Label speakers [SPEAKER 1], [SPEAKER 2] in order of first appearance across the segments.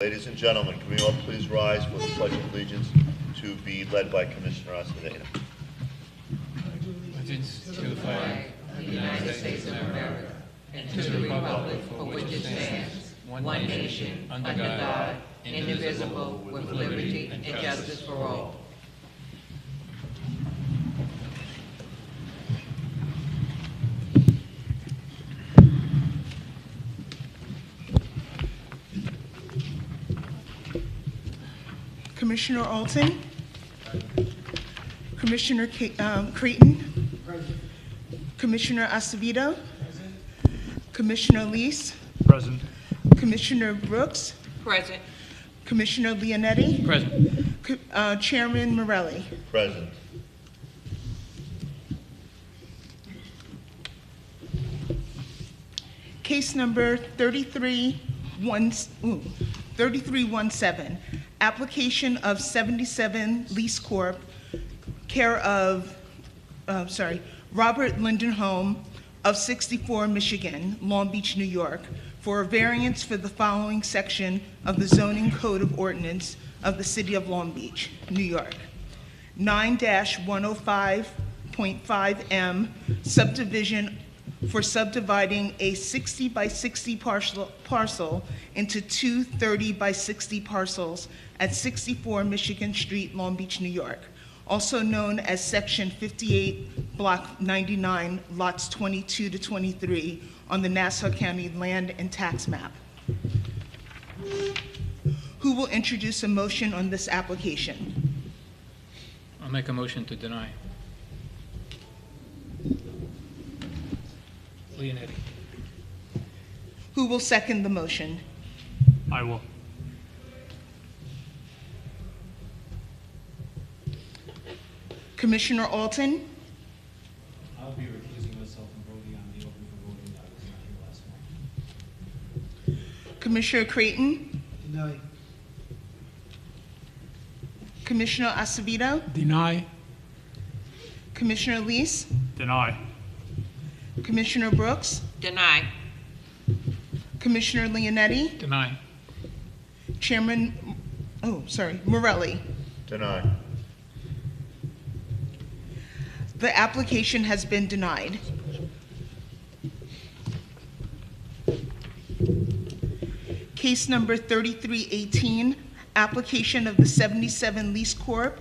[SPEAKER 1] Ladies and gentlemen, can we all please rise for the Pledge of Allegiance to be led by Commissioner Acevedo?
[SPEAKER 2] Allegiance to the flag of the United States of America and to the republic for which it stands, one nation, under God, indivisible, with liberty and justice for all.
[SPEAKER 3] Commissioner Alton? Commissioner Creighton? Commissioner Acevedo? Commissioner Lees?
[SPEAKER 4] Present.
[SPEAKER 3] Commissioner Brooks?
[SPEAKER 2] Present.
[SPEAKER 3] Commissioner Leonetti?
[SPEAKER 4] Present.
[SPEAKER 3] Chairman Morelli?
[SPEAKER 1] Present.
[SPEAKER 3] Case number 3317, application of 77 Lease Corp., care of, Robert Lindenholm of 64 Michigan, Long Beach, New York, for a variance for the following section of the zoning code of ordinance of the city of Long Beach, New York. 9-105.5M, subdivision for subdividing a 60 by 60 parcel into two 30 by 60 parcels at 64 Michigan Street, Long Beach, New York, also known as Section 58, Block 99, Lots 22 to 23 on the Nassau County Land and Tax Map. Who will introduce a motion on this application?
[SPEAKER 2] I'll make a motion to deny. Leonetti.
[SPEAKER 3] Who will second the motion?
[SPEAKER 4] I will.
[SPEAKER 3] Commissioner Alton?
[SPEAKER 5] I'll be recusing myself from voting on the open for voting. I was not here last month.
[SPEAKER 3] Commissioner Creighton?
[SPEAKER 5] Deny.
[SPEAKER 3] Commissioner Acevedo?
[SPEAKER 4] Deny.
[SPEAKER 3] Commissioner Lees?
[SPEAKER 4] Deny.
[SPEAKER 3] Commissioner Brooks?
[SPEAKER 2] Deny.
[SPEAKER 3] Commissioner Leonetti?
[SPEAKER 2] Deny.
[SPEAKER 3] Chairman, Morelli.
[SPEAKER 1] Deny.
[SPEAKER 3] The application has been denied. Case number 3318, application of the 77 Lease Corp.,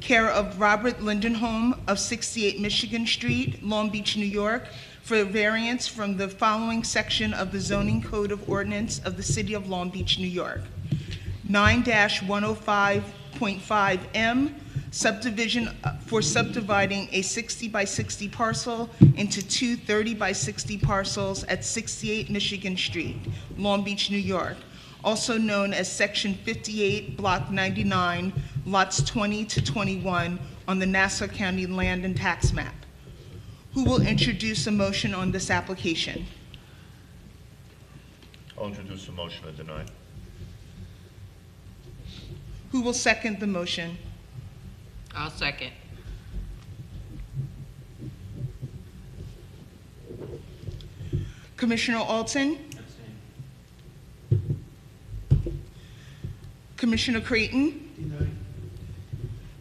[SPEAKER 3] care of Robert Lindenholm of 68 Michigan Street, Long Beach, New York, for a variance from the following section of the zoning code of ordinance of the city of Long Beach, New York. 9-105.5M, subdivision for subdividing a 60 by 60 parcel into two 30 by 60 parcels at 68 Michigan Street, Long Beach, New York, also known as Section 58, Block 99, Lots 20 to 21 on the Nassau County Land and Tax Map. Who will introduce a motion on this application?
[SPEAKER 1] I'll introduce a motion to deny.
[SPEAKER 3] Who will second the motion?
[SPEAKER 2] I'll second.
[SPEAKER 3] Commissioner Alton?
[SPEAKER 5] Abstain.
[SPEAKER 3] Commissioner Creighton?
[SPEAKER 5] Deny.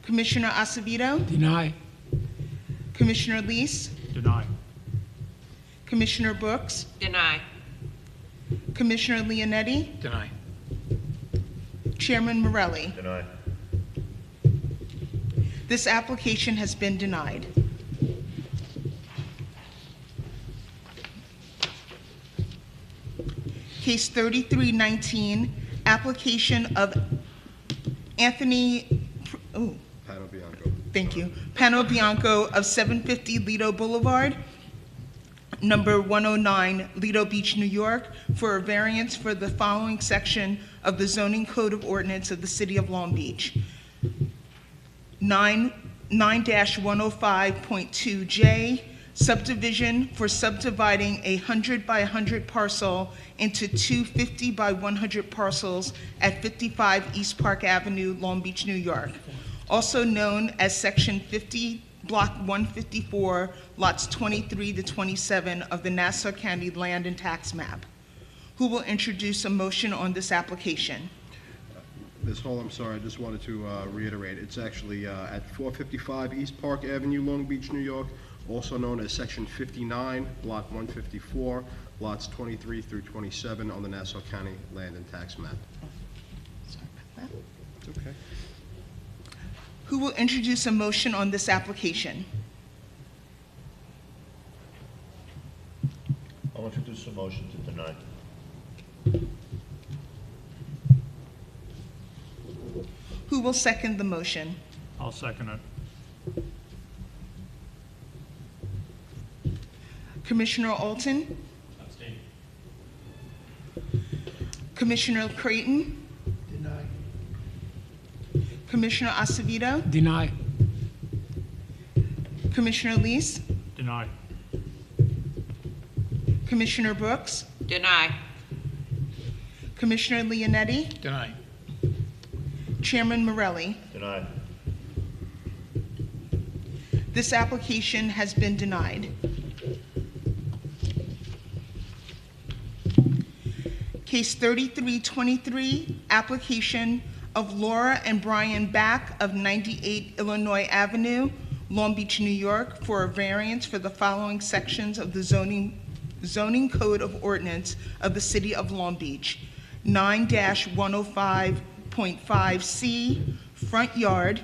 [SPEAKER 3] Commissioner Acevedo?
[SPEAKER 4] Deny.
[SPEAKER 3] Commissioner Lees?
[SPEAKER 4] Deny.
[SPEAKER 3] Commissioner Brooks?
[SPEAKER 2] Deny.
[SPEAKER 3] Commissioner Leonetti?
[SPEAKER 2] Deny.
[SPEAKER 3] Chairman Morelli?
[SPEAKER 1] Deny.
[SPEAKER 3] This application has been denied. Case 3319, application of Anthony,
[SPEAKER 6] Pano Bianco.
[SPEAKER 3] thank you, Pano Bianco of 750 Lido Boulevard, number 109, Lido Beach, New York, for a variance for the following section of the zoning code of ordinance of the city of Long Beach. 9-105.2J, subdivision for subdividing a 100 by 100 parcel into two 50 by 100 parcels at 55 East Park Avenue, Long Beach, New York, also known as Section 50, Block 154, Lots 23 to 27 of the Nassau County Land and Tax Map. Who will introduce a motion on this application?
[SPEAKER 6] Ms. Hall, I'm sorry, I just wanted to reiterate. It's actually at 455 East Park Avenue, Long Beach, New York, also known as Section 59, Block 154, lots 23 through 27 on the Nassau County Land and Tax Map.
[SPEAKER 3] Sorry about that.
[SPEAKER 6] It's okay.
[SPEAKER 3] Who will introduce a motion on this application?
[SPEAKER 1] I'll introduce a motion to deny.
[SPEAKER 3] Who will second the motion?
[SPEAKER 4] I'll second it.
[SPEAKER 3] Commissioner Alton?
[SPEAKER 5] Abstain.
[SPEAKER 3] Commissioner Creighton?
[SPEAKER 7] Deny.
[SPEAKER 3] Commissioner Acevedo?
[SPEAKER 7] Deny.
[SPEAKER 3] Commissioner Lees?
[SPEAKER 4] Deny.
[SPEAKER 3] Commissioner Brooks?
[SPEAKER 2] Deny.
[SPEAKER 3] Commissioner Leonetti?
[SPEAKER 7] Deny.
[SPEAKER 3] Chairman Morelli?
[SPEAKER 1] Deny.
[SPEAKER 3] This application has been denied. Case 3323, application of Laura and Brian Back of 98 Illinois Avenue, Long Beach, New York, for a variance for the following sections of the zoning code of ordinance of the city of Long Beach: 9-105.5C, front yard;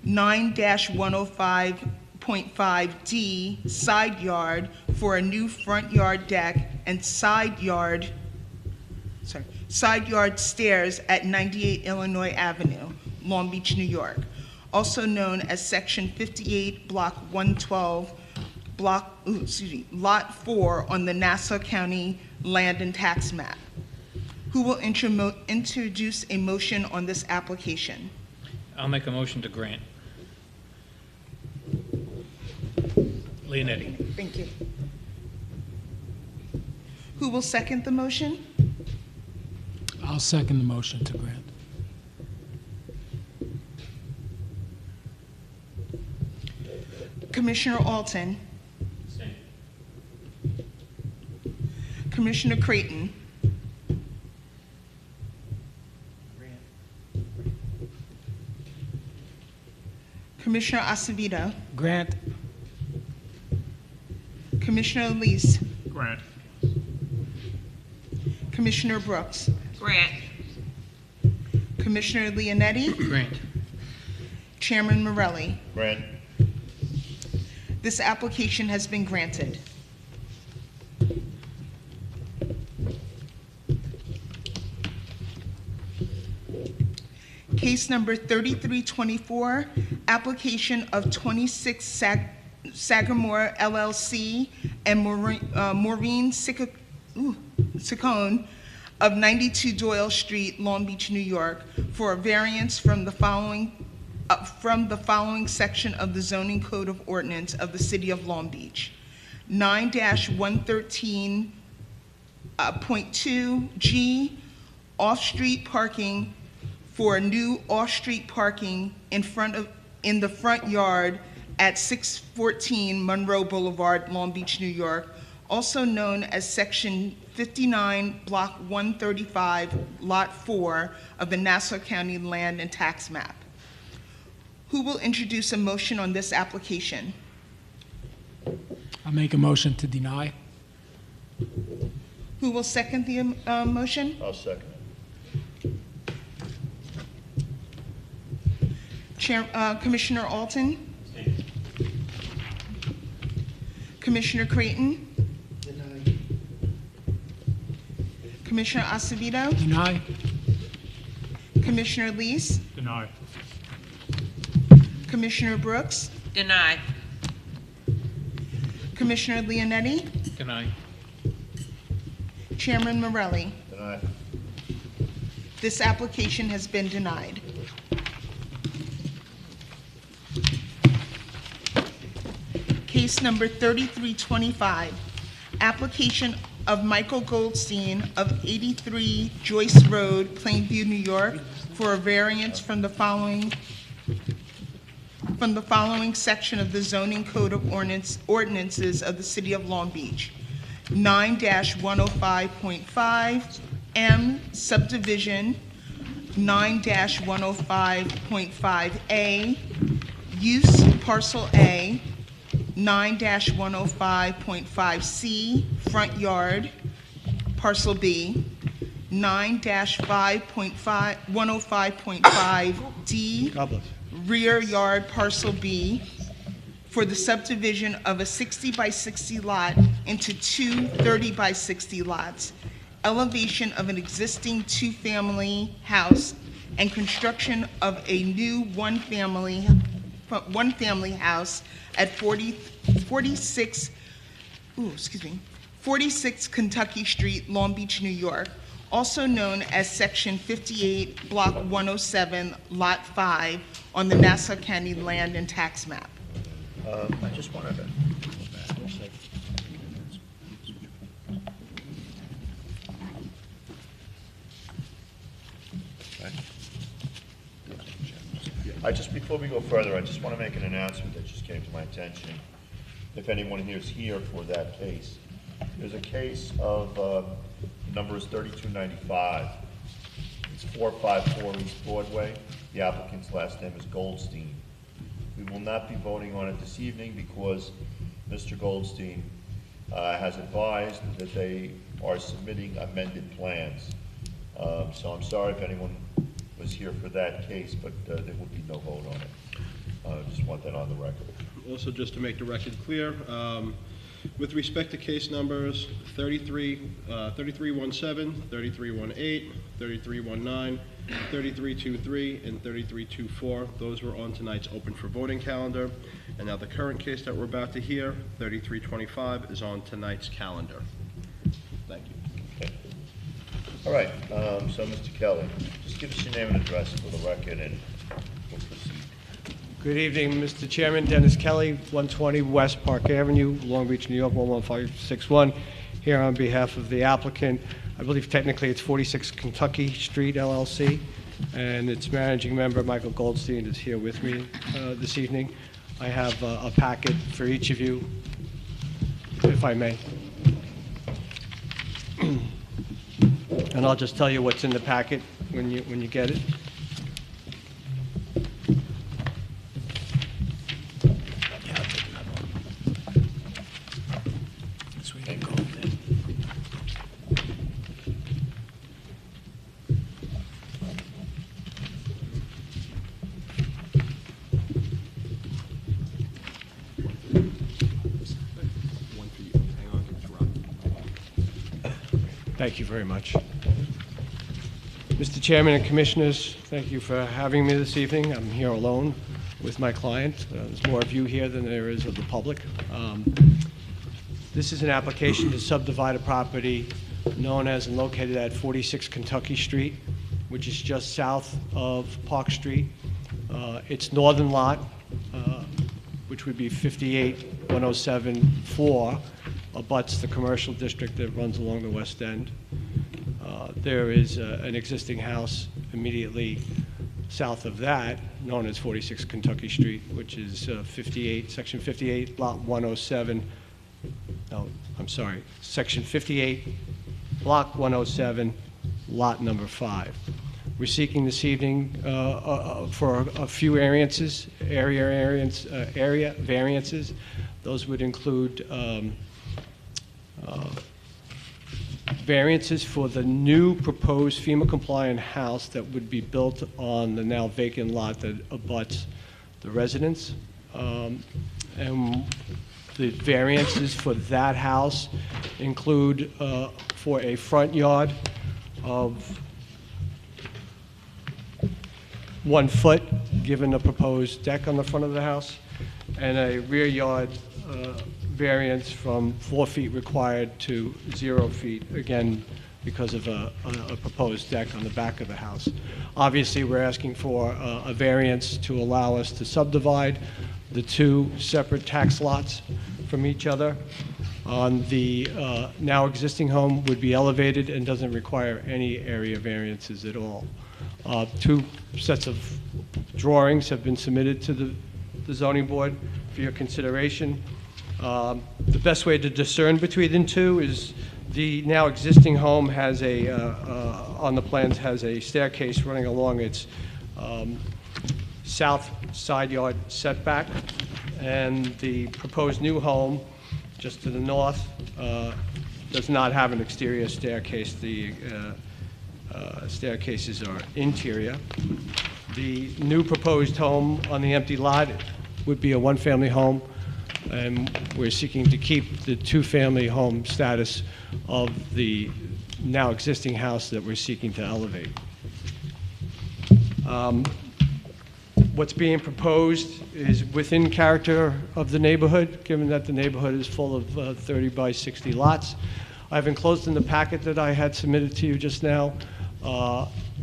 [SPEAKER 3] 9-105.5D, side yard, for a new front yard deck and side yard stairs at 98 Illinois Avenue, Long Beach, New York, also known as Section 58, Block 112, Lot 4 on the Nassau County Land and Tax Map. Who will introduce a motion on this application?
[SPEAKER 7] I'll make a motion to grant. Leonetti.
[SPEAKER 3] Thank you. Who will second the motion?
[SPEAKER 8] I'll second the motion to grant.
[SPEAKER 3] Commissioner Alton?
[SPEAKER 5] Abstain.
[SPEAKER 3] Commissioner Creighton? Commissioner Acevedo?
[SPEAKER 8] Grant.
[SPEAKER 3] Commissioner Lees?
[SPEAKER 4] Grant.
[SPEAKER 3] Commissioner Brooks?
[SPEAKER 2] Grant.
[SPEAKER 3] Commissioner Leonetti?
[SPEAKER 7] Grant.
[SPEAKER 3] Chairman Morelli?
[SPEAKER 1] Grant.
[SPEAKER 3] This application has been granted. Case number 3324, application of 26 Sagamore LLC and Maureen Ciccone of 92 Doyle Street, Long Beach, New York, for a variance from the following section of the zoning code of ordinance of the city of Long Beach: 9-113.2G, off-street parking for a new off-street parking in the front yard at 614 Monroe Boulevard, Long Beach, New York, also known as Section 59, Block 135, Lot 4 of the Nassau County Land and Tax Map. Who will introduce a motion on this application?
[SPEAKER 8] I'll make a motion to deny.
[SPEAKER 3] Who will second the motion?
[SPEAKER 1] I'll second it.
[SPEAKER 3] Commissioner Alton?
[SPEAKER 5] Abstain.
[SPEAKER 3] Commissioner Creighton?
[SPEAKER 7] Deny.
[SPEAKER 3] Commissioner Acevedo?
[SPEAKER 8] Deny.
[SPEAKER 3] Commissioner Lees?
[SPEAKER 4] Deny.
[SPEAKER 3] Commissioner Brooks?
[SPEAKER 2] Deny.
[SPEAKER 3] Commissioner Leonetti?
[SPEAKER 7] Deny.
[SPEAKER 3] Chairman Morelli?
[SPEAKER 1] Deny.
[SPEAKER 3] This application has been denied. Case number 3325, application of Michael Goldstein of 83 Joyce Road, Plainview, New York, for a variance from the following section of the zoning code of ordinances of the city of Long Beach: 9-105.5 M subdivision 9-105.5A, use parcel A, 9-105.5C, front yard, parcel B, 9-105.5D,
[SPEAKER 6] God bless.
[SPEAKER 3] rear yard, parcel B, for the subdivision of a 60 by 60 lot into two 30 by 60 lots, elevation of an existing two-family house, and construction of a new one-family house at 46 Kentucky Street, Long Beach, New York, also known as Section 58, Block 107, Lot 5, on the Nassau County Land and Tax Map.
[SPEAKER 1] I just wanted to. Before we go further, I just want to make an announcement that just came to my attention. If anyone here is here for that case, there's a case of, number is 3295. It's 454 East Broadway. The applicant's last name is Goldstein. We will not be voting on it this evening because Mr. Goldstein has advised that they are submitting amended plans. So I'm sorry if anyone was here for that case, but there would be no vote on it. Just want that on the record.
[SPEAKER 6] Also, just to make the record clear, with respect to case numbers 3317, 3318, 3319, 3323, and 3324, those were on tonight's open for voting calendar. And now the current case that we're about to hear, 3325, is on tonight's calendar. Thank you.
[SPEAKER 1] Okay. All right, so Mr. Kelly, just give us your name and address for the record and we'll proceed.
[SPEAKER 9] Good evening, Mr. Chairman. Dennis Kelly, 120 West Park Avenue, Long Beach, New York, 11561. Here on behalf of the applicant. I believe technically it's 46 Kentucky Street, LLC, and its managing member, Michael Goldstein, is here with me this evening. I have a packet for each of you, if I may. And I'll just tell you what's in the packet when you get it. Thank you very much. Mr. Chairman and Commissioners, thank you for having me this evening. I'm here alone with my client. There's more of you here than there is of the public. This is an application to subdivide a property known as and located at 46 Kentucky Street, which is just south of Park Street. Its northern lot, which would be 58-107-4, abuts the commercial district that runs along the west end. There is an existing house immediately south of that, known as 46 Kentucky Street, which is Section 58, Lot 107. No, I'm sorry, Section 58, Block 107, Lot number 5. We're seeking this evening for a few area variances. Those would include variances for the new proposed FEMA-compliant house that would be built on the now vacant lot that abuts the residence. And the variances for that house include for a front yard of 1 foot, given the proposed deck on the front of the house, and a rear yard variance from 4 feet required to 0 feet, again, because of a proposed deck on the back of the house. Obviously, we're asking for a variance to allow us to subdivide the two separate tax lots from each other. On the now existing home would be elevated and doesn't require any area variances at all. 2 sets of drawings have been submitted to the zoning board for your consideration. The best way to discern between the two is The now existing home has on the plans, has a staircase running along its south side yard setback, and the proposed new home, just to the north, does not have an exterior staircase. The staircases are interior. The new proposed home on the empty lot would be a one-family home, and we're seeking to keep the two-family home status of the now existing house that we're seeking to elevate. What's being proposed is within character of the neighborhood, given that the neighborhood is full of 30 by 60 lots. I've enclosed in the packet that I had submitted to you just now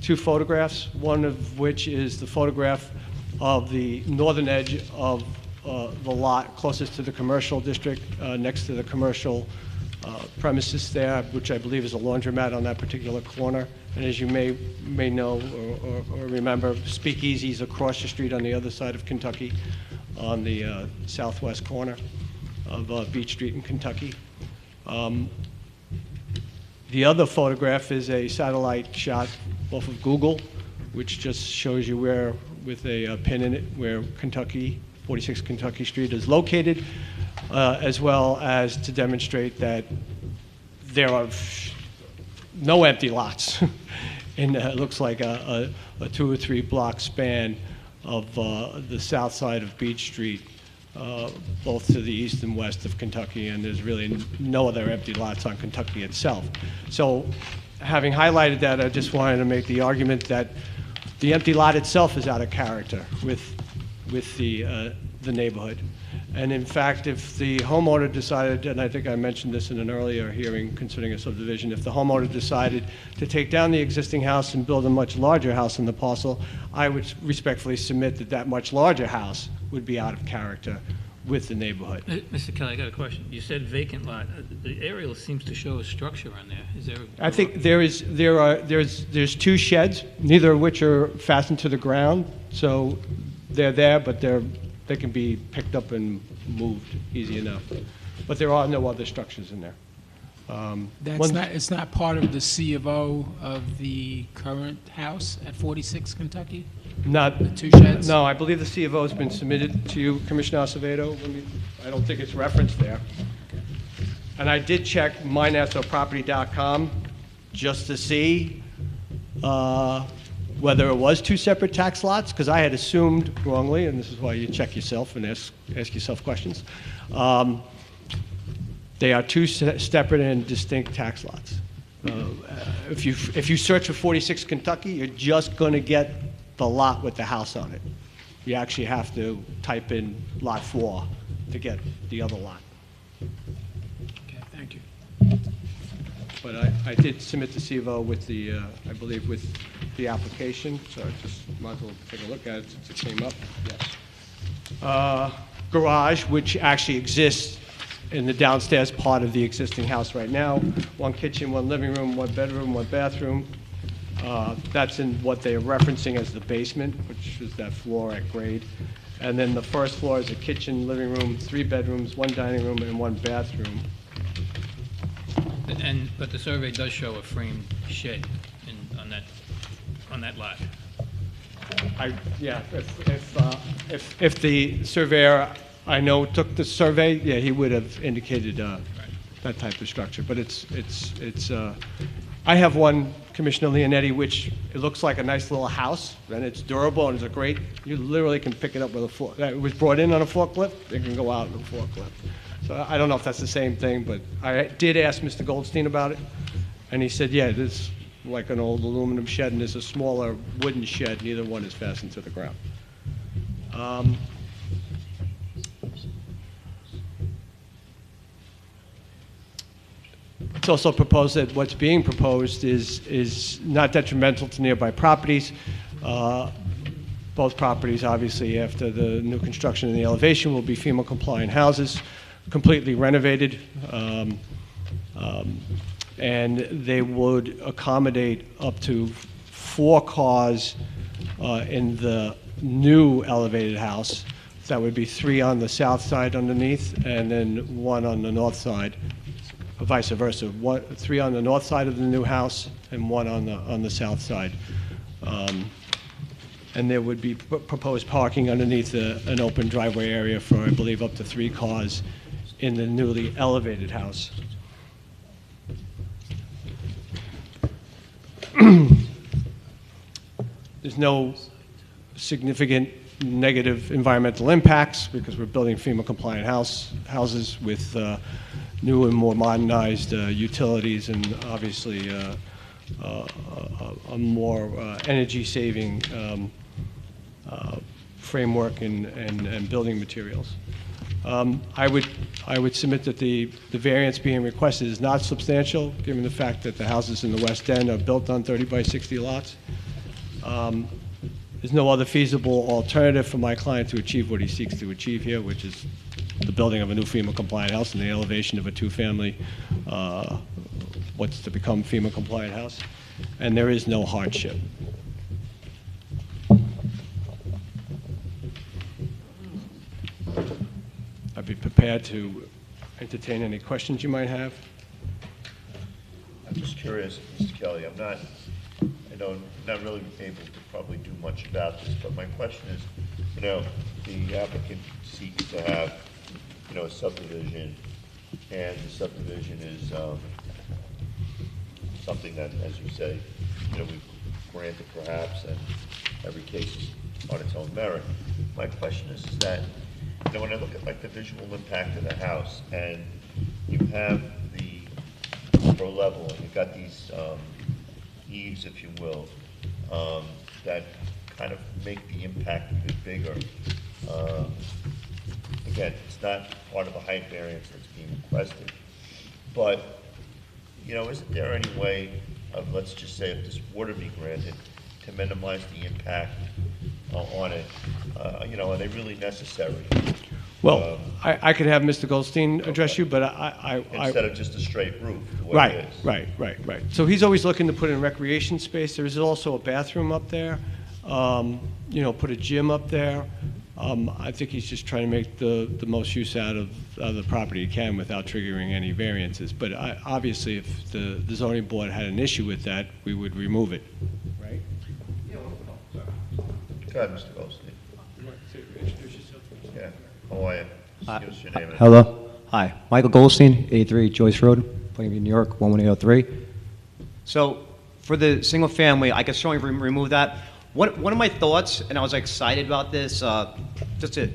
[SPEAKER 9] 2 photographs, one of which is the photograph of the northern edge of the lot closest to the commercial district, next to the commercial premises there, which I believe is a laundromat on that particular corner. And as you may know or remember, Speakeasy's across the street on the other side of Kentucky, on the southwest corner of Beach Street in Kentucky. The other photograph is a satellite shot off of Google, which just shows you where, with a pin in it, where 46 Kentucky Street is located, as well as to demonstrate that there are no empty lots. And it looks like a 2 or 3 block span of the south side of Beach Street, both to the east and west of Kentucky, and there's really no other empty lots on Kentucky itself. So having highlighted that, I just wanted to make the argument that the empty lot itself is out of character with the neighborhood. And in fact, if the homeowner decided, and I think I mentioned this in an earlier hearing concerning a subdivision, if the homeowner decided to take down the existing house and build a much larger house in the parcel, I would respectfully submit that that much larger house would be out of character with the neighborhood.
[SPEAKER 7] Mr. Kelly, I got a question. You said vacant lot. The aerial seems to show a structure on there. Is there?
[SPEAKER 9] I think there's 2 sheds, neither of which are fastened to the ground, so they're there, but they can be picked up and moved easy enough. But there are no other structures in there.
[SPEAKER 8] It's not part of the C of O of the current house at 46 Kentucky?
[SPEAKER 9] Not,
[SPEAKER 8] The 2 sheds?
[SPEAKER 9] no, I believe the C of O has been submitted to you, Commissioner Acevedo. I don't think it's referenced there. And I did check mynassoproperty.com just to see whether it was 2 separate tax lots, because I had assumed wrongly, and this is why you check yourself and ask yourself questions. They are 2 separate and distinct tax lots. If you search for 46 Kentucky, you're just going to get the lot with the house on it. You actually have to type in lot 4 to get the other lot.
[SPEAKER 8] Okay, thank you.
[SPEAKER 9] But I did submit the C of O with the, I believe, with the application, so I just might as well take a look at it since it came up. Yes. Garage, which actually exists in the downstairs part of the existing house right now. 1 kitchen, 1 living room, 1 bedroom, 1 bathroom. That's in what they're referencing as the basement, which is that floor at grade. And then the first floor is a kitchen, living room, 3 bedrooms, 1 dining room, and 1 bathroom.
[SPEAKER 7] But the survey does show a framed shed on that lot.
[SPEAKER 9] Yeah, if the surveyor I know took the survey, yeah, he would have indicated that type of structure. But I have one, Commissioner Leonetti, which it looks like a nice little house, and it's durable, and it's you literally can pick it up with a forklift. It was brought in on a forklift, it can go out in a forklift. So I don't know if that's the same thing, but I did ask Mr. Goldstein about it, and he said, yeah, it is like an old aluminum shed, and there's a smaller wooden shed. Neither one is fastened to the ground. It's also proposed that what's being proposed is not detrimental to nearby properties. Both properties, obviously, after the new construction and the elevation, will be FEMA-compliant houses, completely renovated, and they would accommodate up to 4 cars in the new elevated house. That would be 3 on the south side underneath, and then 1 on the north side. vice versa. Three on the north side of the new house and one on the south side. And there would be proposed parking underneath an open driveway area for, I believe, up to 3 cars in the newly elevated house. There's no significant negative environmental impacts because we're building FEMA-compliant houses with new and more modernized utilities and obviously a more energy-saving framework and building materials. I would submit that the variance being requested is not substantial, given the fact that the houses in the West End are built on 30 by 60 lots. There's no other feasible alternative for my client to achieve what he seeks to achieve here, which is the building of a new FEMA-compliant house and the elevation of a two-family, what's to become FEMA-compliant house. And there is no hardship. I'd be prepared to entertain any questions you might have.
[SPEAKER 1] I'm just curious, Mr. Kelly, not really able to probably do much about this, but my question is, the applicant seeks to have, a subdivision, and the subdivision is something that, as you say, we granted perhaps, and every case is on its own merit. My question is that, when I look at like the visual impact of the house, and you have the upper level, and you've got these eaves, if you will, that kind of make the impact a bit bigger. Again, it's not part of the height variance that's being requested, but, isn't there any way of, let's just say, if this were to be granted, to minimize the impact on it? Are they really necessary?
[SPEAKER 9] Well, I could have Mr. Goldstein address you, but
[SPEAKER 1] Instead of just a straight roof, the way it is.
[SPEAKER 9] Right. So he's always looking to put in recreation space. There's also a bathroom up there, put a gym up there. I think he's just trying to make the most use out of the property he can without triggering any variances. But obviously, if the zoning board had an issue with that, we would remove it. Right?
[SPEAKER 1] Go ahead, Mr. Goldstein. Yeah, how are you? Give us your name and
[SPEAKER 10] Hello. Hi. Michael Goldstein, 83 Joyce Road, Plainview, New York, 11803. So for the single family, I can certainly remove that. One of my thoughts, and I was excited about this, just to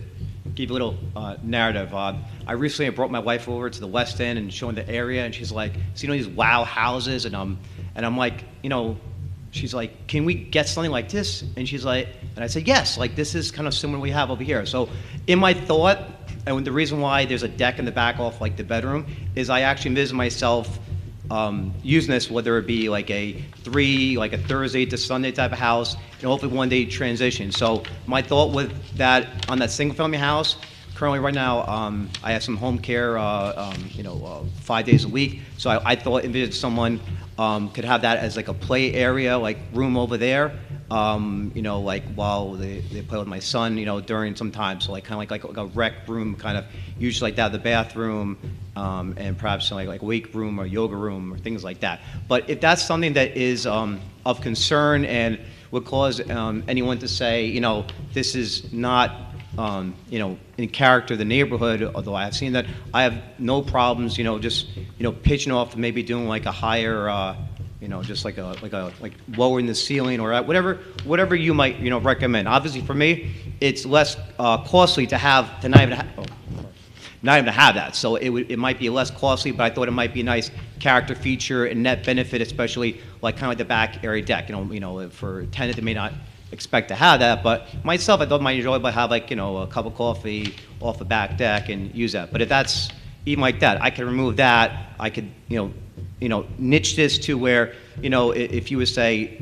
[SPEAKER 10] give you a little narrative. I recently brought my wife over to the West End and showing the area, and she's like, "See, these wow houses," and I'm like, she's like, "Can we get something like this?" And she's like, and I said, "Yes, like this is kind of similar to what we have over here." So in my thought, and the reason why there's a deck in the back off like the bedroom, is I actually envision myself using this, whether it be like a Thursday to Sunday type of house, and hopefully one day transition. So my thought with that, on that single family house, currently right now, I have some home care, 5 days a week. So I thought envision someone could have that as like a play area, like room over there, like while they play with my son, during some time. So like kind of like a rec room, kind of usually like that, the bathroom, and perhaps like weight room or yoga room or things like that. But if that's something that is of concern and would cause anyone to say, this is not in character of the neighborhood, although I have seen that, I have no problems, just, pitching off to maybe doing like a higher, just like lowering the ceiling or whatever you might, recommend. Obviously for me, it's less costly to not even to have that. So it might be less costly, but I thought it might be a nice character feature and net benefit, especially like kind of like the back area deck, for a tenant that may not expect to have that, but myself, I thought it might enjoy to have like, a cup of coffee off the back deck and use that. But if that's even like that, I can remove that. I could, niche this to where, if you would say,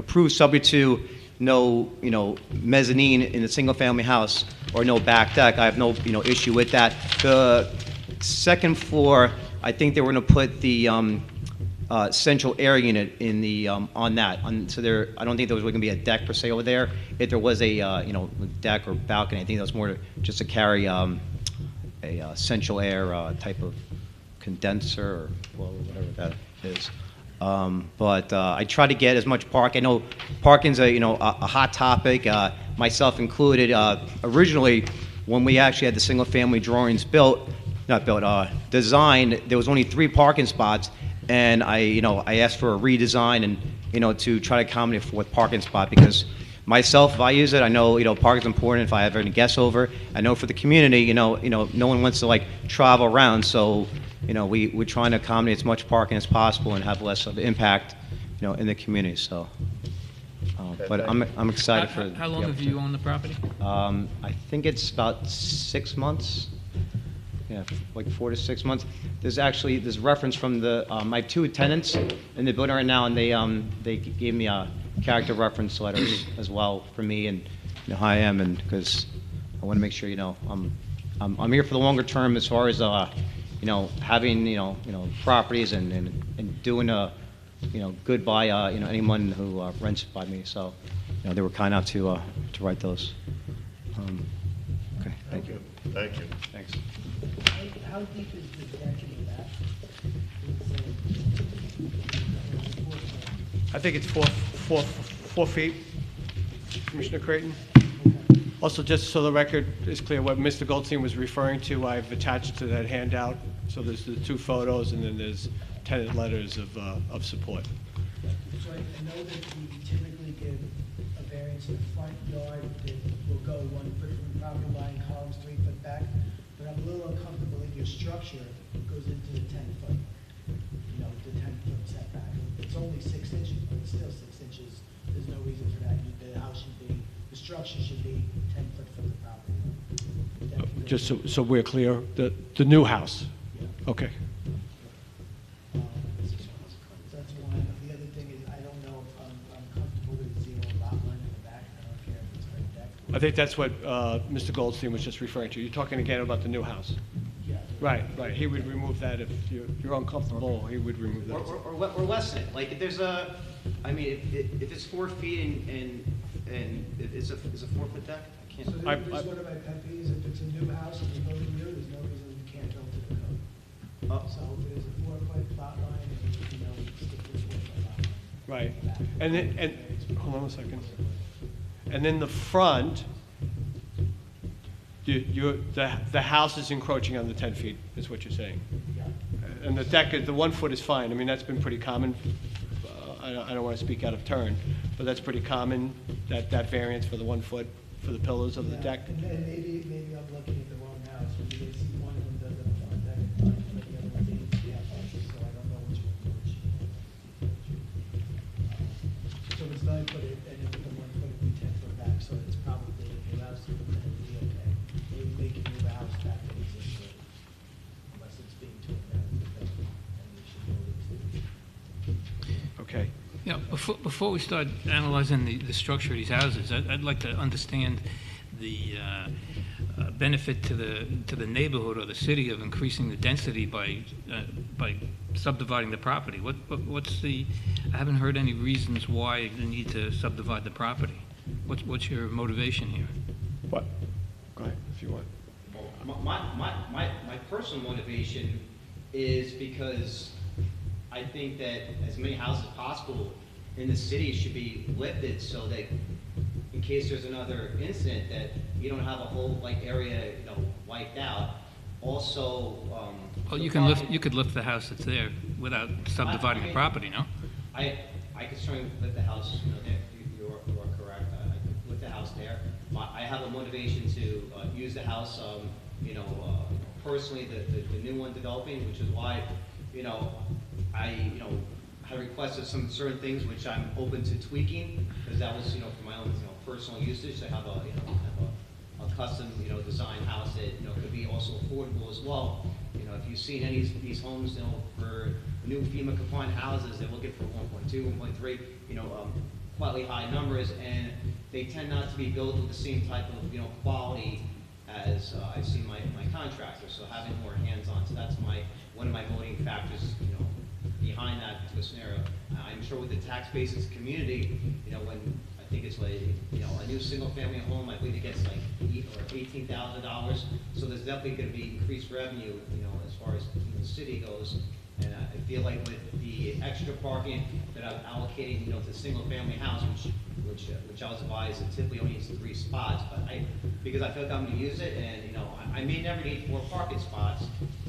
[SPEAKER 10] prove subject to no, mezzanine in a single family house or no back deck, I have no, issue with that. The second floor, I think they were going to put the central air unit in the on that. So there, I don't think there was going to be a deck per se over there. If there was a deck or balcony, I think that was more just to carry a central air type of condenser or well, whatever that is. But I try to get as much park. I know parking's a hot topic, myself included. Originally, when we actually had the single-family drawings designed, there was only 3 parking spots, and I asked for a redesign and to try to accommodate for with parking spot because myself, if I use it, I know parking's important. If I have any guests over, I know for the community, no one wants to like travel around, so. We're trying to accommodate as much parking as possible and have less of an impact, in the community. So, but I'm excited for.
[SPEAKER 7] How long have you owned the property?
[SPEAKER 10] I think it's about 6 months. Yeah, like 4 to 6 months. There's reference from my 2 tenants in the building right now, and they gave me character reference letters as well for me and how I am, and because I want to make sure I'm here for the longer term as far as having properties and doing good by anyone who rents by me. So they were kind enough to write those. Okay, thank you.
[SPEAKER 1] Thank you.
[SPEAKER 10] Thanks.
[SPEAKER 11] How deep is the deck in the back?
[SPEAKER 9] I think it's four feet, Commissioner Creighton. Also, just so the record is clear, what Mr. Goldstein was referring to, I've attached to that handout. So there's the 2 photos, and then there's tenant letters of support.
[SPEAKER 11] So I know that we typically give a variance in the front yard that will go 1 foot from the property line, columns 3 foot back, but I'm a little uncomfortable in your structure goes into the 10-foot, the 10-foot setback. It's only 6 inches, but it's still 6 inches. There's no reason for that. The structure should be 10 foot from the property.
[SPEAKER 9] Just so we're clear, the new house?
[SPEAKER 11] Yeah.
[SPEAKER 9] Okay.
[SPEAKER 11] That's one. The other thing is, I don't know if I'm comfortable with 0 lot line in the back. I don't care if it's right deck.
[SPEAKER 9] I think that's what Mr. Goldstein was just referring to. You're talking again about the new house?
[SPEAKER 11] Yeah.
[SPEAKER 9] Right. He would remove that if you're uncomfortable. He would remove that.
[SPEAKER 10] Or lessen it. Like if there's if it's 4 feet and it's a 4-foot deck, I can't.
[SPEAKER 11] So this is one of my pet peeves. If it's a new house and you're building new, there's no reason you can't build to the code. So if there's a 4-foot lot line, and stick to the 4-foot lot line.
[SPEAKER 9] Right. And hold on a second. And then the front, the house is encroaching on the 10 feet, is what you're saying.
[SPEAKER 11] Yeah.
[SPEAKER 9] And the deck, the 1 foot is fine. I mean, that's been pretty common. I don't want to speak out of turn, but that's pretty common, that variance for the 1 foot for the pillars of the deck.
[SPEAKER 11] And maybe I'm looking at the wrong house. Maybe they see one of them doesn't have a front deck, but the other one needs to have houses, so I don't know which one. So it's 9 foot, and if the 1 foot would be 10 foot back, so it's probably, if you allow us to put it, it'd be okay. Maybe they can move the house back to existing, unless it's being torn down, and we should build it.
[SPEAKER 9] Okay.
[SPEAKER 7] Yeah, before we start analyzing the structure of these houses, I'd like to understand the benefit to the neighborhood or the city of increasing the density by subdividing the property. What's the? I haven't heard any reasons why the need to subdivide the property. What's your motivation here?
[SPEAKER 9] What? Go ahead, if you want.
[SPEAKER 10] My personal motivation is because I think that as many houses as possible in the city should be lifted so that in case there's another incident that you don't have a whole area wiped out. Also,
[SPEAKER 7] Well, you could lift the house that's there without subdividing the property, no?
[SPEAKER 10] I could certainly lift the house. You are correct. I could lift the house there. I have a motivation to use the house. Personally, the new one developing, which is why I had requested some certain things which I'm open to tweaking because that was for my own personal usage to have a custom design house that could be also affordable as well. If you've seen any of these homes for new FEMA compliant houses, they're looking for 1.2, 1.3, quietly high numbers, and they tend not to be built with the same type of quality as I've seen my contractors. So having more hands-on, so that's one of my motivating factors, behind that particular scenario. I'm sure with the tax base as a community, when I think it's a new single-family home, I believe it gets $18,000. So there's definitely going to be increased revenue, as
[SPEAKER 12] far as the city goes. And I feel like with the extra parking that I'm allocating, to single-family house, which I was advised it typically only needs 3 spots, but because I feel like I'm going to use it, and I may never need 4 parking spots,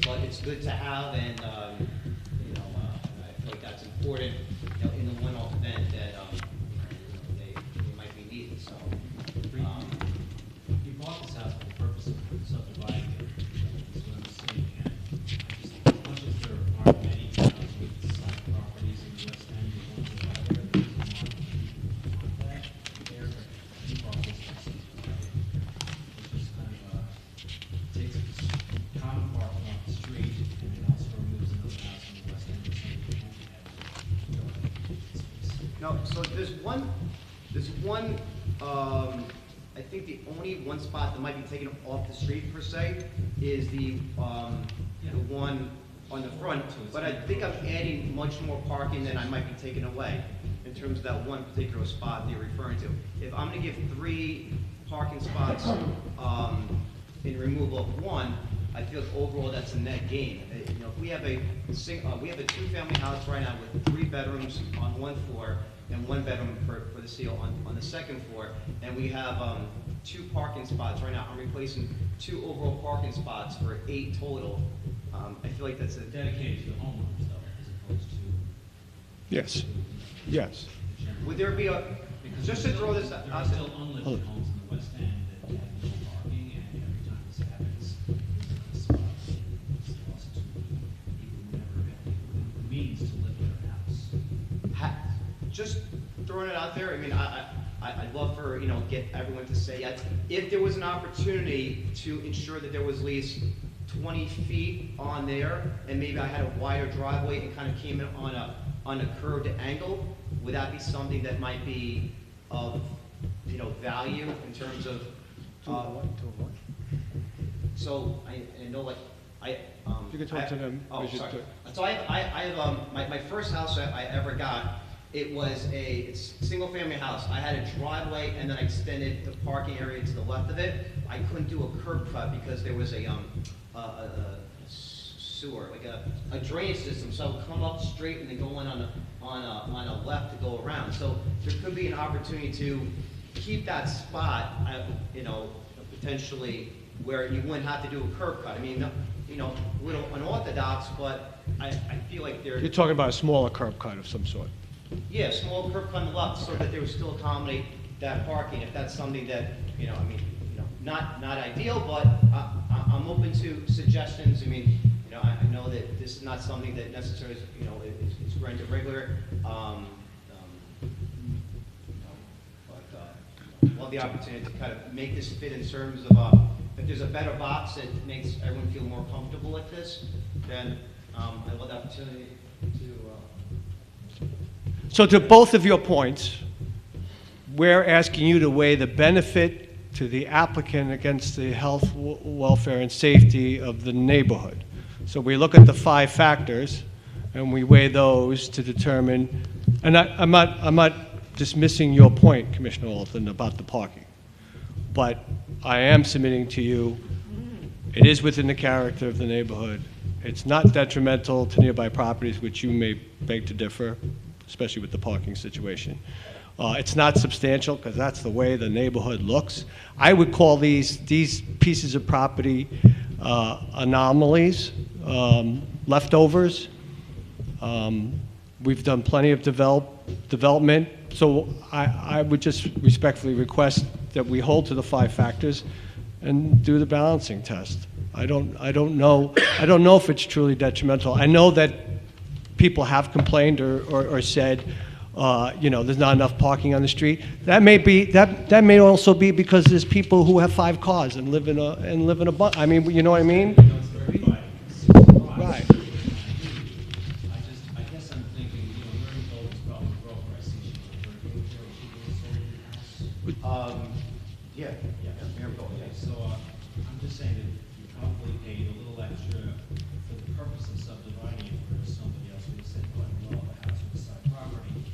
[SPEAKER 12] but it's good to have, and I feel like that's important, in the one-off event that they might be needed. So,
[SPEAKER 5] You bought this house for the purpose of subdividing it, is what I'm saying, and as much as there aren't many towns with side properties in the West End, you want to buy where there's a market on that there, you bought this for subdividing. It just kind of takes common parking off the street, and it also removes another house in the West End or something.
[SPEAKER 12] no, so there's one, I think the only one spot that might be taken off the street per se is the one on the front, but I think I'm adding much more parking than I might be taking away in terms of that one particular spot that you're referring to. If I'm gonna give 3 parking spots in removal of 1, I feel like overall that's a net gain. If we have a 2-family house right now with 3 bedrooms on 1 floor and 1 bedroom for the CO on the 2nd floor, and we have 2 parking spots right now. I'm replacing 2 overall parking spots for 8 total. I feel like that's
[SPEAKER 5] Dedicated to the homeowners though, as opposed to.
[SPEAKER 9] Yes, yes.
[SPEAKER 12] Would there be a, just to throw this out
[SPEAKER 5] There are still unlisted homes in the West End that have no parking, and every time this happens, there's a spot. It's lost to people who never had the means to live in their house.
[SPEAKER 12] just throwing it out there, I mean, I'd love for, get everyone to say yes. If there was an opportunity to ensure that there was at least 20 feet on there, and maybe I had a wider driveway and kind of came in on a curved angle, would that be something that might be of, value in terms of? So I know, like,
[SPEAKER 9] You can talk to them.
[SPEAKER 12] Oh,
[SPEAKER 9] We should
[SPEAKER 12] sorry.
[SPEAKER 9] do-
[SPEAKER 12] So I have, my first house that I ever got, it's a single-family house. I had a driveway, and then I extended the parking area to the left of it. I couldn't do a curb cut because there was a sewer, like a drainage system, so I would come up straight and then go in on a left to go around. So there could be an opportunity to keep that spot, potentially where you wouldn't have to do a curb cut. I mean, a little unorthodox, but I feel like
[SPEAKER 9] You're talking about a smaller curb cut of some sort.
[SPEAKER 12] yeah, small curb cut on the left so that they would still accommodate that parking, if that's something that, not ideal, but I'm open to suggestions. I mean, I know that this is not something that necessarily, is granted regular, we'll have the opportunity to kind of make this fit in terms of, if there's a better box that makes everyone feel more comfortable with this, then I love the opportunity to,
[SPEAKER 9] So to both of your points, we're asking you to weigh the benefit to the applicant against the health, welfare, and safety of the neighborhood. So we look at the 5 factors, and we weigh those to determine, and I'm not dismissing your point, Commissioner Alton, about the parking, but I am submitting to you, it is within the character of the neighborhood. It's not detrimental to nearby properties, which you may beg to differ, especially with the parking situation. It's not substantial, because that's the way the neighborhood looks. I would call these pieces of property anomalies, leftovers. We've done plenty of development, so I would just respectfully request that we hold to the 5 factors and do the balancing test. I don't know if it's truly detrimental. I know that people have complained or said, there's not enough parking on the street. That may also be because there's people who have 5 cars and live in a I mean, you know what I mean? Right.
[SPEAKER 5] I guess I'm thinking, Mary Gold is probably broke, I see she's
[SPEAKER 12] yeah, Mayor Gold,
[SPEAKER 5] Okay, so I'm just saying that you probably paid a little extra for the purpose of subdividing it, whereas somebody else would have said, well, the house was side property.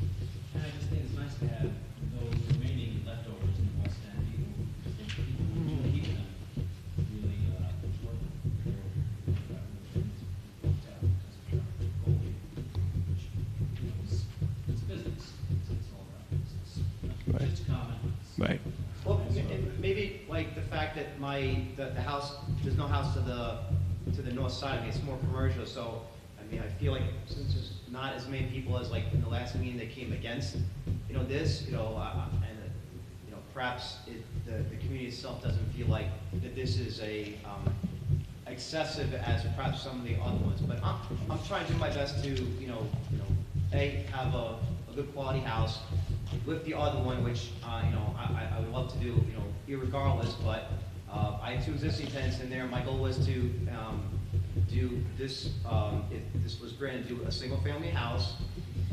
[SPEAKER 5] And I just think it's nice to have those remaining leftovers in the West End, people who keep them really important.
[SPEAKER 9] Right.
[SPEAKER 12] Well, maybe like the fact that the house, there's no house to the north side of me, it's more commercial, so, I mean, I feel like since there's not as many people as like in the last meeting that came against, this, perhaps the community itself doesn't feel like that this is excessive as perhaps some of the other ones, but I'm trying to do my best to, have a good quality house with the other one, which, I would love to do, irregardless, but, I have two existing tenants in there. My goal was to, do this, if this was granted, do a single-family house,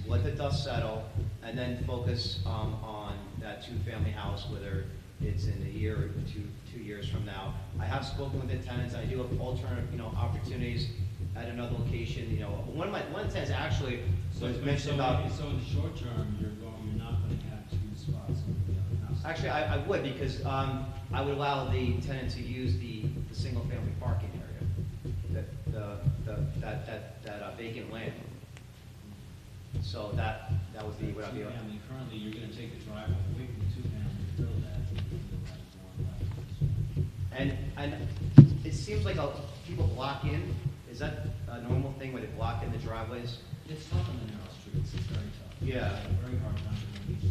[SPEAKER 12] let the dust settle, and then focus, on that two-family house, whether it's in a year or 2 years from now. I have spoken with the tenants. I do have alternative, opportunities at another location. One of the tenants actually was mentioned about.
[SPEAKER 5] So in the short term, you're not going to have 2 spots on the other house.
[SPEAKER 12] Actually, I would, because I would allow the tenant to use the single-family parking area, that vacant land. So that would be what I'd be.
[SPEAKER 5] Two-family, currently, you're going to take the driveway away from the two-family, fill that,
[SPEAKER 12] And it seems like people block in. Is that a normal thing where they block in the driveways?
[SPEAKER 5] It's tough on the narrow streets, it's very tough.
[SPEAKER 12] Yeah.
[SPEAKER 5] It's a very hard time to reach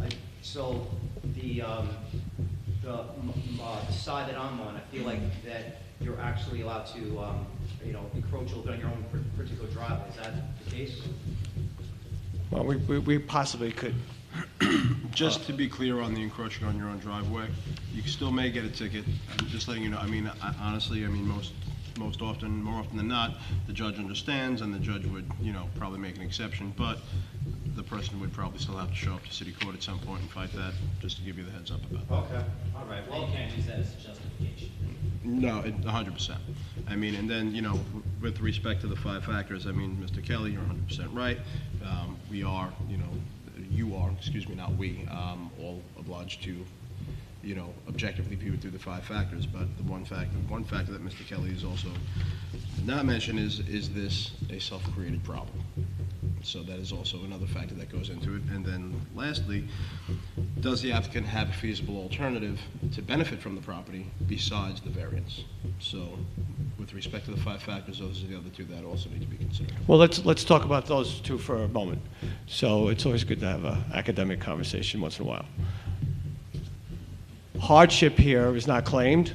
[SPEAKER 5] it.
[SPEAKER 12] So the side that I'm on, I feel like that you're actually allowed to, encroach a little bit on your own particular driveway. Is that the case?
[SPEAKER 9] Well, we possibly could.
[SPEAKER 6] Just to be clear on the encroaching on your own driveway, you still may get a ticket. I'm just letting you know. I mean, honestly, more often than not, the judge understands, and the judge would, probably make an exception. But the person would probably still have to show up to city court at some point and fight that. Just to give you the heads up about that.
[SPEAKER 12] Okay. All right.
[SPEAKER 5] Well, you can't use that as justification.
[SPEAKER 6] No, 100%. I mean, and then, with respect to the 5 factors, I mean, Mr. Kelly, you're 100% right. We are, you are, not we, all obliged to, objectively view it through the 5 factors. But the one factor that Mr. Kelly has also not mentioned is this a self-created problem? So that is also another factor that goes into it. And then lastly, does the applicant have a feasible alternative to benefit from the property besides the variance? So with respect to the 5 factors, those are the other 2 that also need to be considered.
[SPEAKER 9] Well, let's talk about those 2 for a moment. So it's always good to have an academic conversation once in a while. Hardship here is not claimed,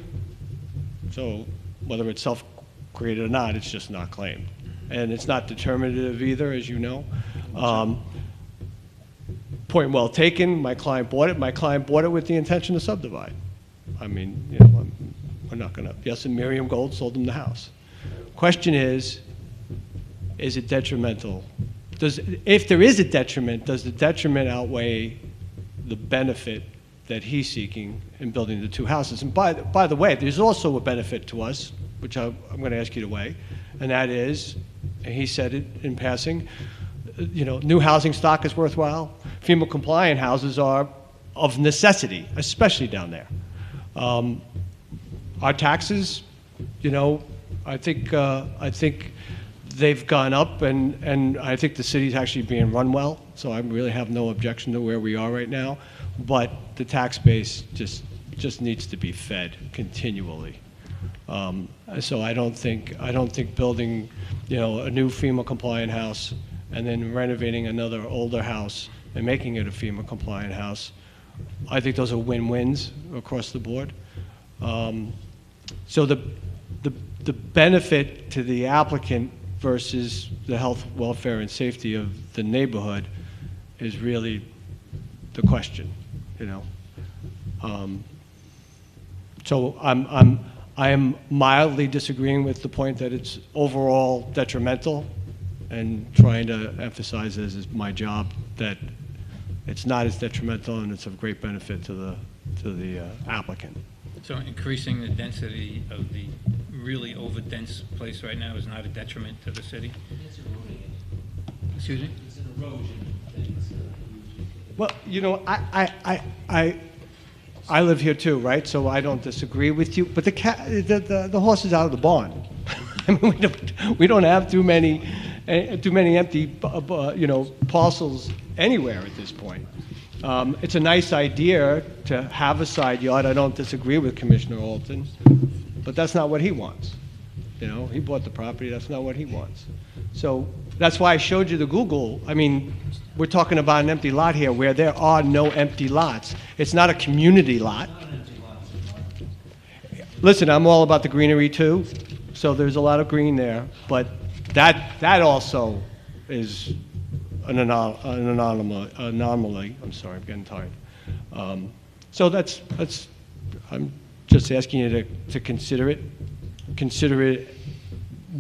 [SPEAKER 9] so whether it's self-created or not, it's just not claimed. And it's not determinative either, as you know. Point well taken. My client bought it. My client bought it with the intention to subdivide. I mean, we're not going to. Yes, and Miriam Gold sold them the house. Question is it detrimental? If there is a detriment, does the detriment outweigh the benefit that he's seeking in building the 2 houses? And by the way, there's also a benefit to us, which I'm going to ask you to weigh, and that is, and he said it in passing, new housing stock is worthwhile. FEMA compliant houses are of necessity, especially down there. Our taxes, I think they've gone up, and I think the city's actually being run well, so I really have no objection to where we are right now. But the tax base just needs to be fed continually. So I don't think building, a new FEMA compliant house and then renovating another older house and making it a FEMA compliant house, I think those are win-wins across the board. So the benefit to the applicant versus the health, welfare, and safety of the neighborhood is really the question, So I am mildly disagreeing with the point that it's overall detrimental, and trying to emphasize, as is my job, that it's not as detrimental and it's of great benefit to the applicant.
[SPEAKER 7] So increasing the density of the really over-dense place right now is not a detriment to the city?
[SPEAKER 5] It's eroding it.
[SPEAKER 7] Excuse me?
[SPEAKER 5] It's an erosion of things.
[SPEAKER 9] Well, I live here too, right? So I don't disagree with you. But the horse is out of the barn. I mean, we don't have too many empty, parcels anywhere at this point. It's a nice idea to have a side yard. I don't disagree with Commissioner Alton, but that's not what he wants. You know, he bought the property, that's not what he wants. So that's why I showed you the Google. I mean, we're talking about an empty lot here where there are no empty lots. It's not a community lot. Listen, I'm all about the greenery too, so there's a lot of green there, but that also is an anomaly. I'm sorry, I'm getting tired. So that's, I'm just asking you to consider it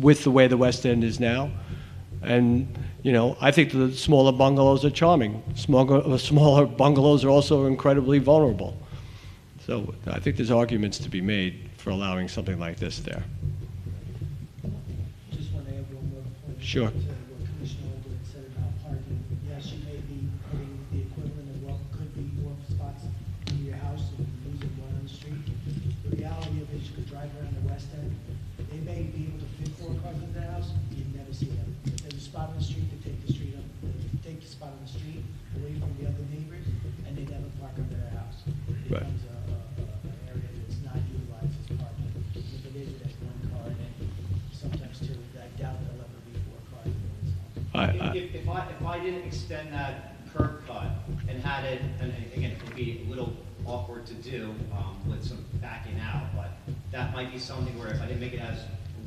[SPEAKER 9] with the way the West End is now. And, you know, I think the smaller bungalows are charming. Smaller bungalows are also incredibly vulnerable. So I think there's arguments to be made for allowing something like this there.
[SPEAKER 11] Just want to add one more point.
[SPEAKER 9] Sure.
[SPEAKER 11] To what Commissioner Olbermann said about parking. Yes, you may be putting the equivalent of what could be more spots in your house and losing one on the street. The reality of it is you could drive around the West End. They may be able to fit 4 cars in their house, you'd never see them. If there's a spot on the street, they take the street up, they take the spot on the street away from the other neighbors, and they never park under their house. It
[SPEAKER 9] Right.
[SPEAKER 11] becomes an area that's not utilized as parking. If it is, that's 1 car, and then sometimes 2. I doubt there'll ever be 4 cars in this house.
[SPEAKER 12] If I didn't extend that curb cut and had it, and again, it would be a little awkward to do with some backing out, but that might be something where if I didn't make it as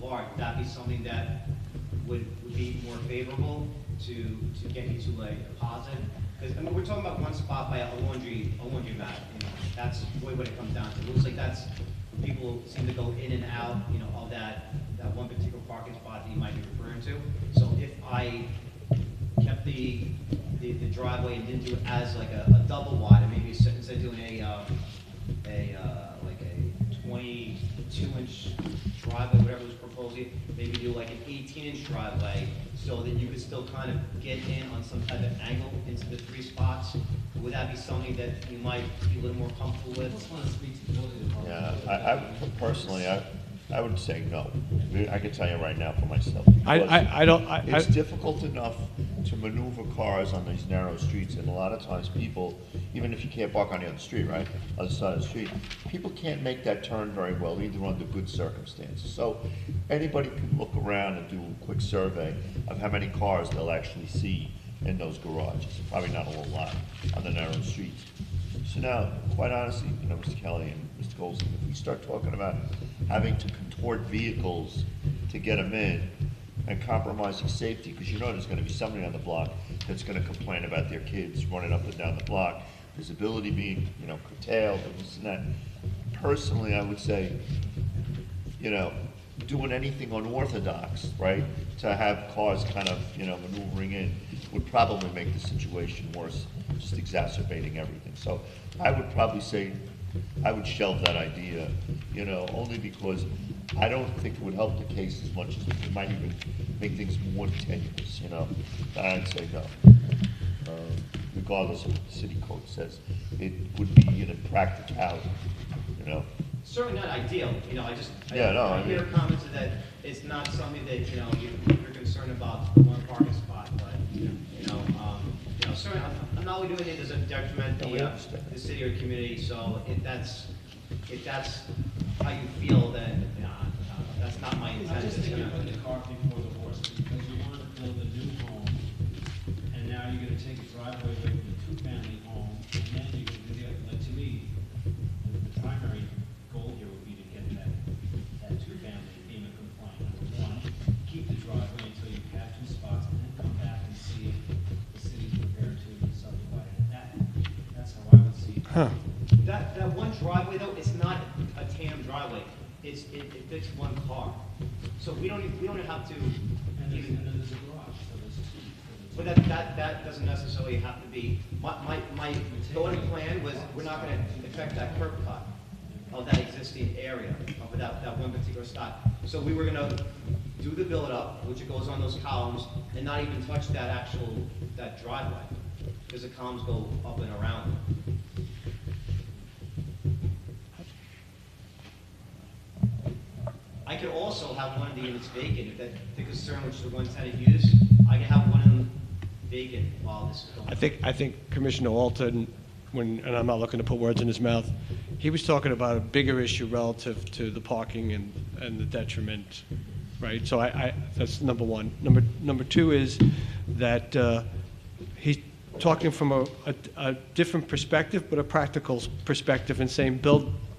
[SPEAKER 12] large, would that be something that would be more favorable to get you to a deposit? Because, I mean, we're talking about one spot by a laundry mat, you know, that's really what it comes down to. It looks like that's, people seem to go in and out, you know, of that one particular parking spot that you might be referring to. So if I kept the driveway and didn't do it as like a double wide, and maybe instead of doing like a 22-inch driveway, whatever was proposing, maybe do like an 18-inch driveway, so that you could still kind of get in on some type of angle into the 3 spots. Would that be something that you might be a little more comfortable with?
[SPEAKER 1] Yeah, I personally, I would say no. I can tell you right now for myself. It's difficult enough to maneuver cars on these narrow streets, and a lot of times people, even if you can't park on the other street, right, other side of the street, people can't make that turn very well, either under good circumstances. So anybody can look around and do a quick survey of how many cars they'll actually see in those garages. Probably not a whole lot on the narrow streets. So now, quite honestly, you know, Mr. Kelly and Mr. Goldstein, if we start talking about having to contort vehicles to get them in and compromising safety, because you know there's going to be somebody on the block that's going to complain about their kids running up and down the block, visibility being, you know, curtailed and this and that. Personally, I would say, you know, doing anything unorthodox, right, to have cars kind of, you know, maneuvering in would probably make the situation worse, just exacerbating everything. So I would probably say I would shelve that idea, you know, only because I don't think it would help the case as much as it might even make things more tenuous, you know. I'd say no. Regardless of what the city code says, it would be an impracticality, you know.
[SPEAKER 12] Certainly not ideal, you know, I hear
[SPEAKER 1] mean,
[SPEAKER 12] comments that it's not something that, you know, you're concerned about one parking spot, but, you know, certainly, I'm not only doing it as a detriment to the city or community, so if that's how you feel, then, that's not my intent.
[SPEAKER 5] I just think you're putting the cart before the horse, because you want to build a new home, and now you're gonna take a driveway away from the 2-family home, and then you're gonna do, like, to me, the primary goal here would be to get that 2-family FEMA compliant. Number 1, keep the driveway until you have 2 spots, and then come back and see if the city's prepared to subdivide it. That's how I would see it.
[SPEAKER 9] Huh.
[SPEAKER 12] That one driveway though, it's not a tandem driveway. It fits 1 car. So we don't have to
[SPEAKER 5] And
[SPEAKER 12] even.
[SPEAKER 5] then there's a garage, so there's 2.
[SPEAKER 12] But that doesn't necessarily have to be, my thought and plan was, we're not gonna affect that curb cut of that existing area, of that one particular spot. So we were gonna do the build up, which it goes on those columns, and not even touch that driveway, because the columns go up and around. I could also have one of the units vacant, if the concern, which is the 1 tenant use, I could have one of them vacant while this is going on.
[SPEAKER 9] I think Commissioner Alton and I'm not looking to put words in his mouth, he was talking about a bigger issue relative to the parking and the detriment, right? So that's number one. Number two is that he's talking from a different perspective, but a practical perspective, and saying,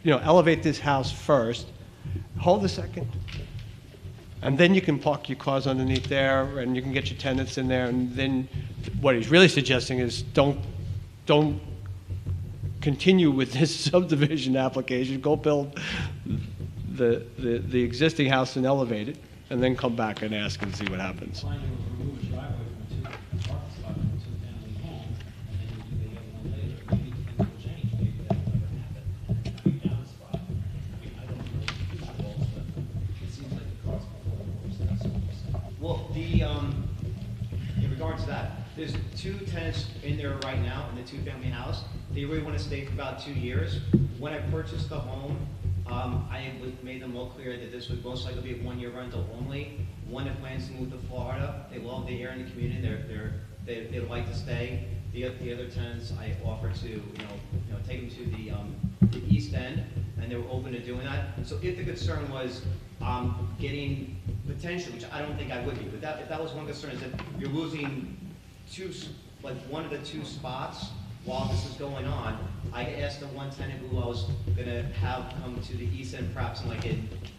[SPEAKER 9] elevate this house first, hold a second, and then you can park your cars underneath there, and you can get your tenants in there, and then what he's really suggesting is don't continue with this subdivision application, go build the existing house and elevate it, and then come back and ask and see what happens.
[SPEAKER 5] Fine, you remove a driveway from a parking spot from a two-family home, and then you do the other one later. Maybe things will change, maybe that will never happen. Coming down the spot. I don't know the walls, but it seems like the car's before the horse, that's what I'm saying.
[SPEAKER 12] Well, in regards to that, there's two tenants in there right now in the two-family house. They really want to stay for about 2 years. When I purchased the home, I made them all clear that this would most likely be a one-year rental only. One that plans to move to Florida. They love the air in the community. They'd like to stay. The other tenants, I offered to, take them to the East End, and they were open to doing that. So if the concern was getting potential, which I don't think I would be, but if that was one concern, is that you're losing one of the two spots while this is going on. I asked the one tenant who I was gonna have come to the East End perhaps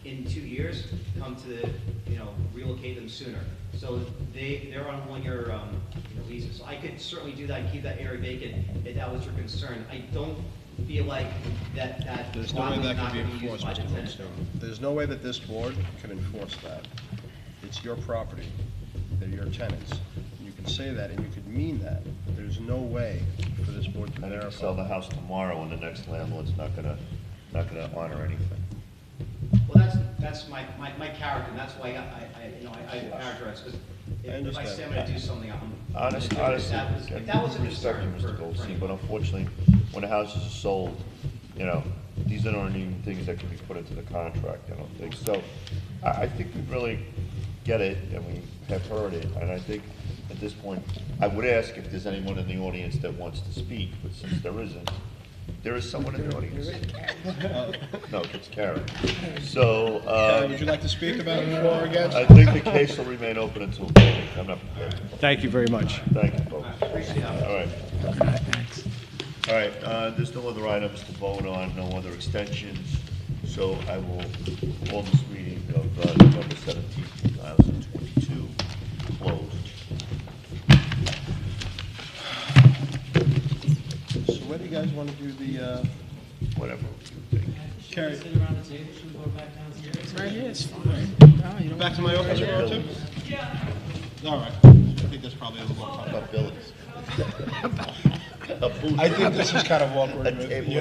[SPEAKER 12] in 2 years, come to relocate them sooner. So they're on one-year leases. So I could certainly do that and keep that area vacant if that was your concern. I don't feel like that
[SPEAKER 6] There's no
[SPEAKER 12] lot
[SPEAKER 6] way
[SPEAKER 12] was
[SPEAKER 6] that
[SPEAKER 12] not
[SPEAKER 6] can be
[SPEAKER 12] gonna be used
[SPEAKER 6] enforced,
[SPEAKER 12] by the
[SPEAKER 6] Mr.
[SPEAKER 12] tenant.
[SPEAKER 6] Goldstein. There's no way that this board can enforce that. It's your property. They're your tenants. You can say that and you could mean that, but there's no way for this board to
[SPEAKER 1] And if you
[SPEAKER 6] verify.
[SPEAKER 1] sell the house tomorrow and the next landlord's not gonna honor anything.
[SPEAKER 12] Well, that's my character, and that's why I characterize, because if I say I'm gonna do something, I'm.
[SPEAKER 1] Honestly,
[SPEAKER 12] If that was a
[SPEAKER 1] respect you,
[SPEAKER 12] concern
[SPEAKER 1] Mr.
[SPEAKER 12] for
[SPEAKER 1] Goldstein, but
[SPEAKER 12] anyone.
[SPEAKER 1] unfortunately, when the houses are sold, these aren't even things that can be put into the contract, I don't think. So I think we really get it, and we have heard it, and I think at this point, I would ask if there's anyone in the audience that wants to speak, but since there isn't, there is someone in the audience. No, it's Karen. So,
[SPEAKER 6] Karen, would you like to speak about it for or against?
[SPEAKER 1] I think the case will remain open until voting. I'm not prepared.
[SPEAKER 9] Thank you very much.
[SPEAKER 1] Thank you, folks. All right. All right, there's no other items to vote on, no other extensions, so I will call this meeting of November 17th, 2022 closed.
[SPEAKER 6] So when do you guys want to do the,
[SPEAKER 1] Whatever you think.
[SPEAKER 6] Carrie,
[SPEAKER 5] Sit around the table, should we go back downstairs?
[SPEAKER 8] Right here, it's fine.
[SPEAKER 6] back to my office tomorrow too? All right. I think that's probably a little more fun.
[SPEAKER 1] About Billy's.
[SPEAKER 6] I think this is kind of awkward.
[SPEAKER 1] A table